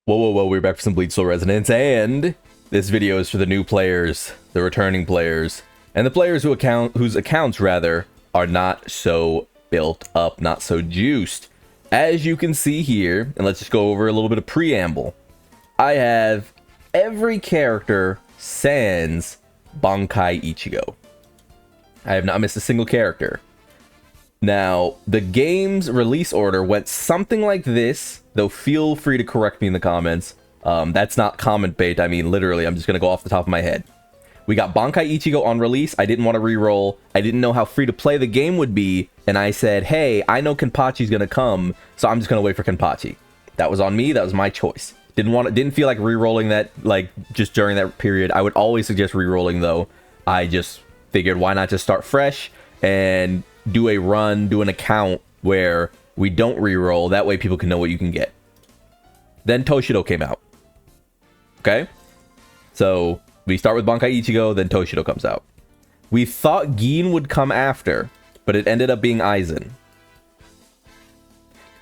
Whoa, we're back for some Bleach Soul Resonance, and this video is for the new players, the returning players, and the players whose accounts rather are not so built up, not so juiced. As you can see here, and let's just go over a little bit of preamble. I have every character sans Bankai Ichigo. I have not missed a single character. Now, the game's release order went something like this, though feel free to correct me in the comments. That's not comment bait, I mean literally, I'm just going to go off the top of my head. We got Bankai Ichigo on release, I didn't want to reroll, I didn't know how free to play the game would be, and I said, hey, I know Kenpachi's going to come, so I'm just going to wait for Kenpachi. That was on me, that was my choice. Didn't feel like rerolling that, like, just during that period. I would always suggest rerolling though. I just figured why not just start fresh and do a run, do an account where we don't reroll. That way people can know what you can get. Then Toshido came out. Okay? So we start with Bankai Ichigo, then Toshido comes out. We thought Gin would come after, but it ended up being Aizen.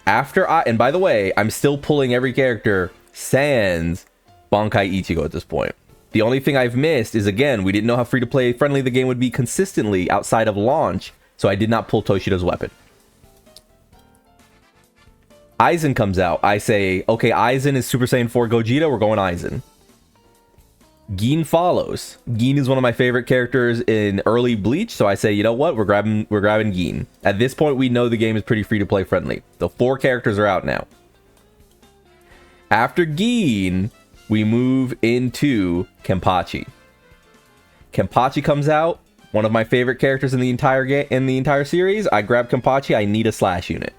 And by the way, I'm still pulling every character sans Bankai Ichigo at this point. The only thing I've missed is, again, we didn't know how free-to-play friendly the game would be consistently outside of launch, so I did not pull Toshido's weapon. Aizen comes out. I say, okay, Aizen is Super Saiyan 4 Gogeta, we're going Aizen. Gin follows. Gin is one of my favorite characters in early Bleach, so I say, you know what, we're grabbing Gin. At this point, we know the game is pretty free-to-play friendly. The 4 characters are out now. After Gin, we move into Kenpachi. Kenpachi comes out. One of my favorite characters in the entire series. I grab Kenpachi. I need a slash unit.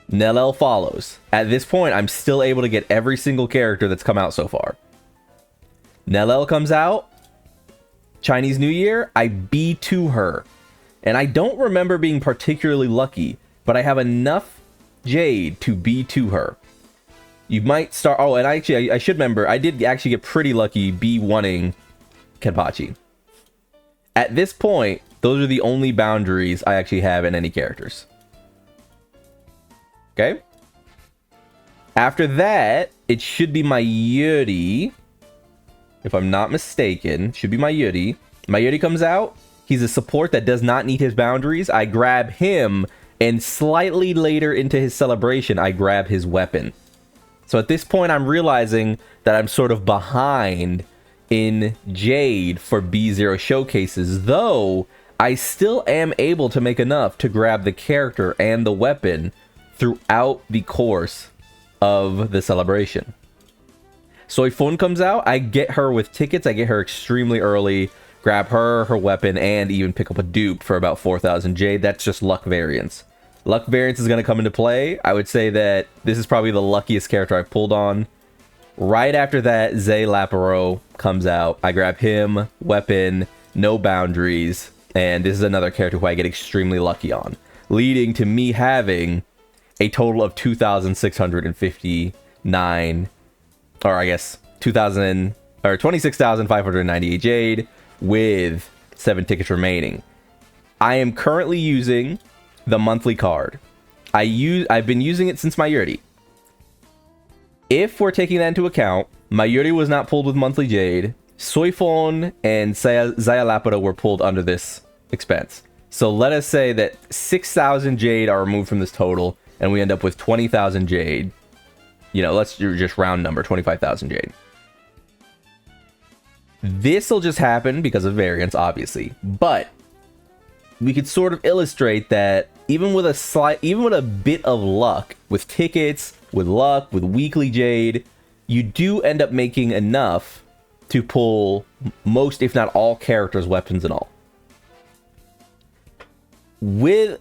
Nellel follows. At this point, I'm still able to get every single character that's come out so far. Nellel comes out. Chinese New Year. I B2 her. And I don't remember being particularly lucky, but I have enough Jade to B2 her. You might start... Oh, and I should remember, I did actually get pretty lucky B1ing Kenpachi. At this point, those are the only boundaries I actually have in any characters. Okay? After that, it should be my Yuri. If I'm not mistaken, should be my Yuri. My Yuri comes out. He's a support that does not need his boundaries. I grab him, and slightly later into his celebration, I grab his weapon. So at this point, I'm realizing that I'm sort of behind in Jade for B0 showcases, though I still am able to make enough to grab the character and the weapon throughout the course of the celebration. Soifun comes out, I get her with tickets, I get her extremely early, grab her, her weapon, and even pick up a dupe for about 4,000 Jade. That's just luck variance. Luck variance is going to come into play. I would say that this is probably the luckiest character I've pulled on. Right after that, Zay Laparo comes out. I grab him, weapon, no boundaries, and this is another character who I get extremely lucky on, leading to me having a total of 2,659, or I guess 26,598 Jade with 7 tickets remaining. I am currently using the monthly card. I've been using it since my Yuri. If we're taking that into account, my Yuri was not pulled with monthly Jade. Soifon and Zaya Lapado were pulled under this expense. So let us say that 6,000 Jade are removed from this total, and we end up with 20,000 Jade. You know, let's just round number, 25,000 Jade. This'll just happen because of variance, obviously, but we could sort of illustrate that even with a bit of luck, with tickets, with luck, with weekly Jade, you do end up making enough to pull most, if not all, characters' weapons and all.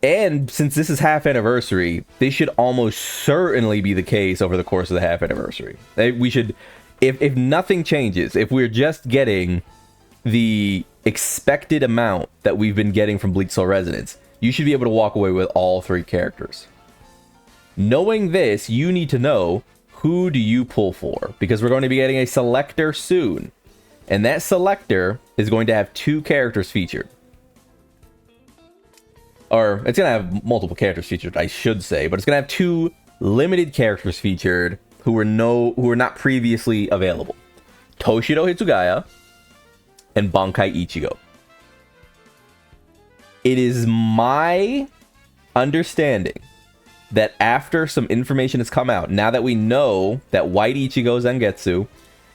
And since this is half anniversary, this should almost certainly be the case over the course of the half anniversary. We should, if nothing changes, if we're just getting the expected amount that we've been getting from Bleach Soul Resonance, you should be able to walk away with all 3 characters. Knowing this, you need to know, who do you pull for? Because we're going to be getting a selector soon. And that selector is going to have 2 characters featured. Or, it's going to have multiple characters featured, I should say. But it's going to have 2 limited characters featured who were not previously available. Toshiro Hitsugaya and Bankai Ichigo. It is my understanding that after some information has come out, now that we know that White Ichigo Zangetsu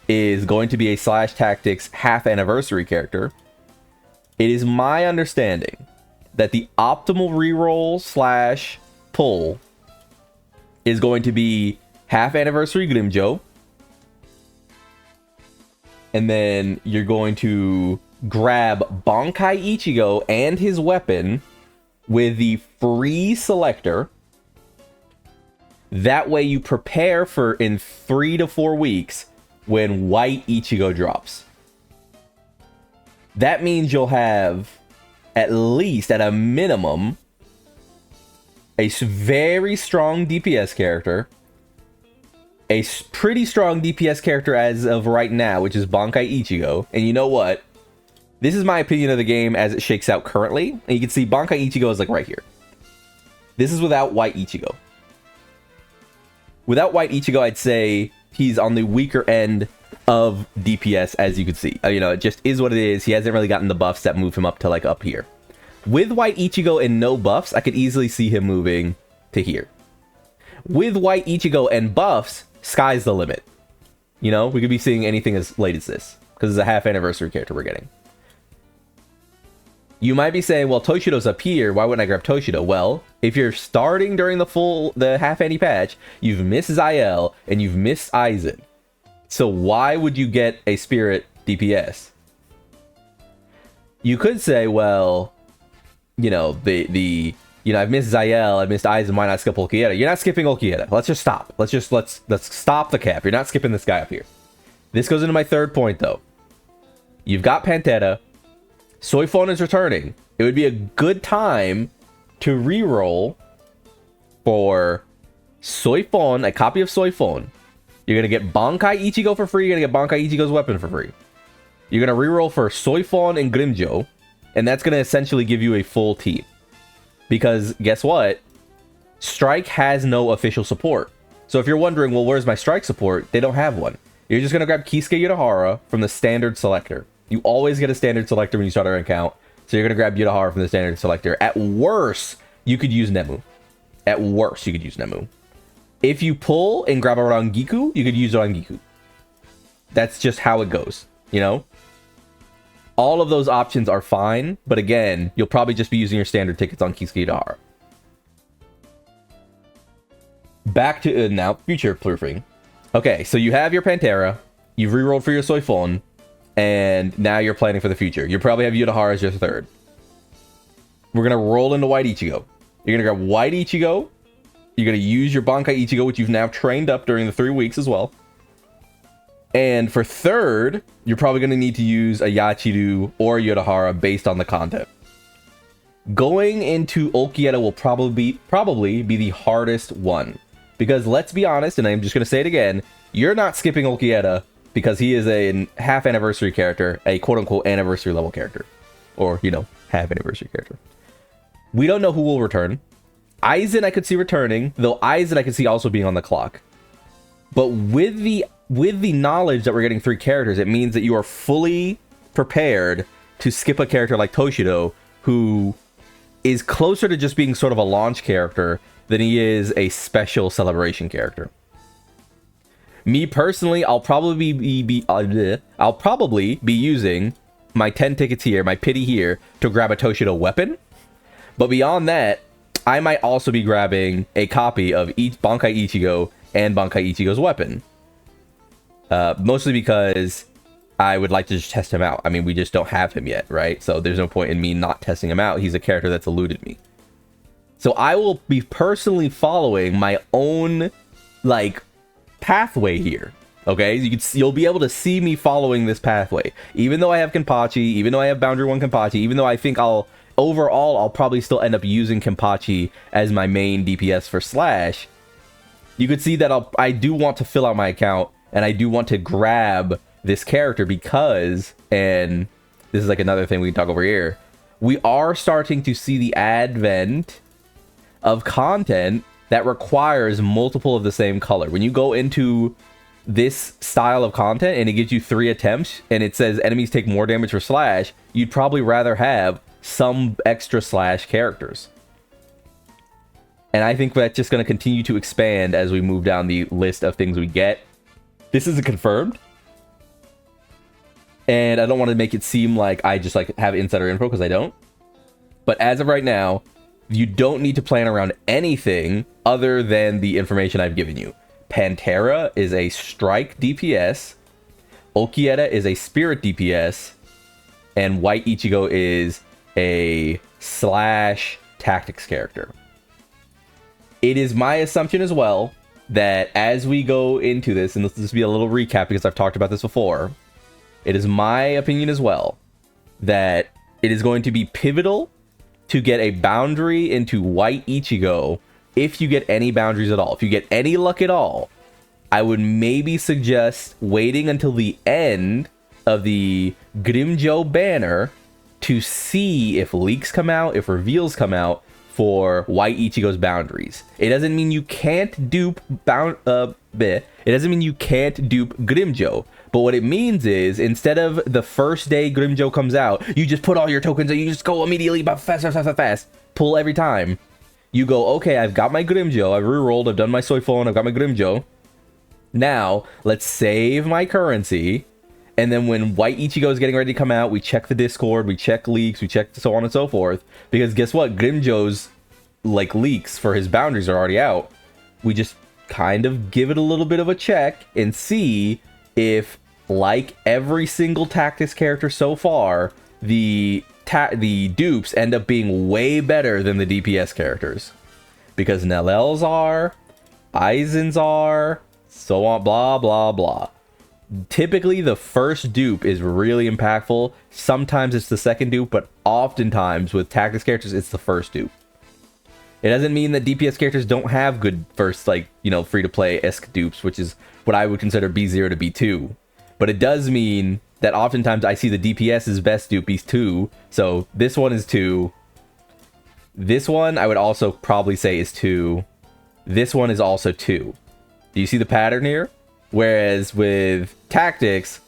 is going to be a Slash Tactics half anniversary character, it is my understanding that the optimal reroll slash pull is going to be half anniversary Grimjo, and then you're going to grab Bankai Ichigo and his weapon with the free selector. That way you prepare for in 3 to 4 weeks when White Ichigo drops. That means you'll have at least, at a minimum, a very strong DPS character, a pretty strong DPS character as of right now, which is Bankai Ichigo. And you know what? This is my opinion of the game as it shakes out currently. And you can see Bankai Ichigo is like right here. This is without White Ichigo. Without White Ichigo, I'd say he's on the weaker end of DPS, as you can see. You know, it just is what it is. He hasn't really gotten the buffs that move him up to like up here. With White Ichigo and no buffs, I could easily see him moving to here. With White Ichigo and buffs, sky's the limit. You know, we could be seeing anything as late as this, because it's a half anniversary character we're getting. You might be saying, well, Toshido's up here, why wouldn't I grab Toshido? Well, if you're starting during the half annie patch, you've missed Zael and you've missed Aizen. So why would you get a Spirit DPS? You could say, well, you know, I've missed Zael, I've missed Aizen, why not skip Ulquieta? You're not skipping Ulquieta. Let's just stop. Let's stop the cap. You're not skipping this guy up here. This goes into my third point, though. You've got Pantera. Soifon is returning. It would be a good time to reroll for Soifon, a copy of Soifon. You're going to get Bankai Ichigo for free. You're going to get Bankai Ichigo's weapon for free. You're going to reroll for Soifon and Grimjo. And that's going to essentially give you a full team. Because guess what? Strike has no official support. So if you're wondering, well, where's my Strike support? They don't have one. You're just going to grab Kisuke Yudahara from the standard selector. You always get a standard selector when you start an account. So you're going to grab Yudahara from the standard selector. At worst, you could use Nemu. At worst, you could use Nemu. If you pull and grab a Rangiku, you could use Rangiku. That's just how it goes, you know? All of those options are fine, but again, you'll probably just be using your standard tickets on Kisuke Yudahara. Back to now, future proofing. Okay, so you have your Pantera, you've rerolled for your Soifon, and now you're planning for the future. You probably have Yudahara as your third. We're going to roll into White Ichigo. You're going to grab White Ichigo. You're going to use your Bankai Ichigo, which you've now trained up during the 3 weeks as well. And for third, you're probably going to need to use a Yachiru or Yudahara based on the content. Going into Ulquieta will probably be the hardest one. Because let's be honest, and I'm just going to say it again, you're not skipping Ulquieta because he is a half anniversary character, a quote-unquote anniversary level character. Or, you know, half anniversary character. We don't know who will return. Aizen I could see returning, though Aizen I could see also being on the clock. But with the knowledge that we're getting 3 characters, it means that you are fully prepared to skip a character like Toshido, who is closer to just being sort of a launch character than he is a special celebration character. Me personally, I'll probably be using my 10 tickets here, my pity here, to grab a Toshido weapon. But beyond that, I might also be grabbing a copy of each Bankai Ichigo and Bankai Ichigo's weapon. Mostly because I would like to just test him out. I mean, we just don't have him yet, right? So there's no point in me not testing him out. He's a character that's eluded me. So I will be personally following my own, like, pathway here. Okay? You'll be able to see me following this pathway. Even though I have Kenpachi, even though I have Boundary 1 Kenpachi, even though I think I'll probably still end up using Kenpachi as my main DPS for Slash, you could see that I do want to fill out my account, and I do want to grab this character because, and this is like another thing we can talk over here, we are starting to see the advent of content that requires multiple of the same color. When you go into this style of content and it gives you 3 attempts and it says enemies take more damage for slash, you'd probably rather have some extra slash characters. And I think that's just going to continue to expand as we move down the list of things we get. This isn't confirmed. And I don't want to make it seem like I just like have insider info, because I don't. But as of right now, you don't need to plan around anything other than the information I've given you. Pantera is a strike DPS. Okieta is a spirit DPS. And White Ichigo is a slash tactics character. It is my assumption as well that as we go into this, and this will just be a little recap because I've talked about this before, it is my opinion as well that it is going to be pivotal to get a boundary into White Ichigo if you get any boundaries at all. If you get any luck at all, I would maybe suggest waiting until the end of the Grimjo banner to see if leaks come out, if reveals come out for White Ichigo's boundaries. It doesn't mean you can't dupe it doesn't mean you can't dupe Grimjo. But what it means is, instead of the first day Grimjo comes out, you just put all your tokens and you just go immediately fast, pull every time. You go, okay, I've got my Grimjo, I've rerolled, I've done my Soifon, I've got my Grimjo. Now, let's save my currency. And then when White Ichigo is getting ready to come out, we check the Discord, we check leaks, we check so on and so forth. Because guess what? Grimjo's leaks for his boundaries are already out. We just kind of give it a little bit of a check and see if, like every single tactics character so far, the dupes end up being way better than the DPS characters. Because Nellels are, Aizen's are, so on, blah, blah, blah. Typically, the first dupe is really impactful. Sometimes it's the second dupe, but oftentimes with tactics characters, it's the first dupe. It doesn't mean that DPS characters don't have good first, free-to-play-esque dupes, which is what I would consider B0 to B2. But it does mean that oftentimes I see the DPS's best dupe is 2. So this one is 2. This one I would also probably say is 2. This one is also 2. Do you see the pattern here? Whereas with tactics,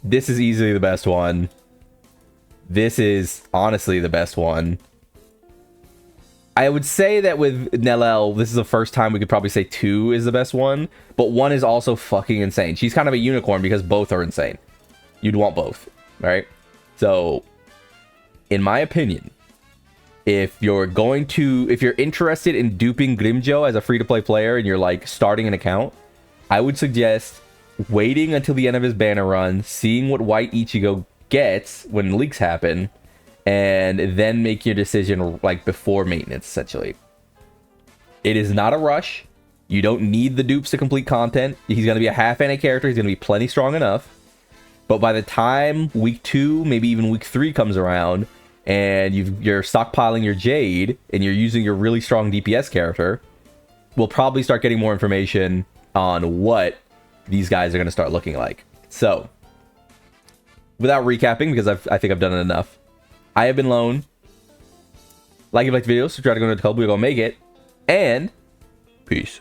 this is easily the best one. This is honestly the best one. I would say that with Nellel, this is the first time we could probably say 2 is the best one. But 1 is also fucking insane. She's kind of a unicorn because both are insane. You'd want both, right? So, in my opinion, if you're interested in duping Grimjo as a free-to-play player and you're like starting an account, I would suggest waiting until the end of his banner run, seeing what White Ichigo gets when leaks happen, and then make your decision like before maintenance, essentially. It is not a rush. You don't need the dupes to complete content. He's going to be a half-NA character. He's going to be plenty strong enough. But by the time week 2, maybe even week 3 comes around, and you're stockpiling your Jade, and you're using your really strong DPS character, we'll probably start getting more information on what these guys are going to start looking like. So, without recapping, because I think I've done it enough, I have been Lone. Like if you like the video, subscribe to go to the club. We're going to make it. And peace.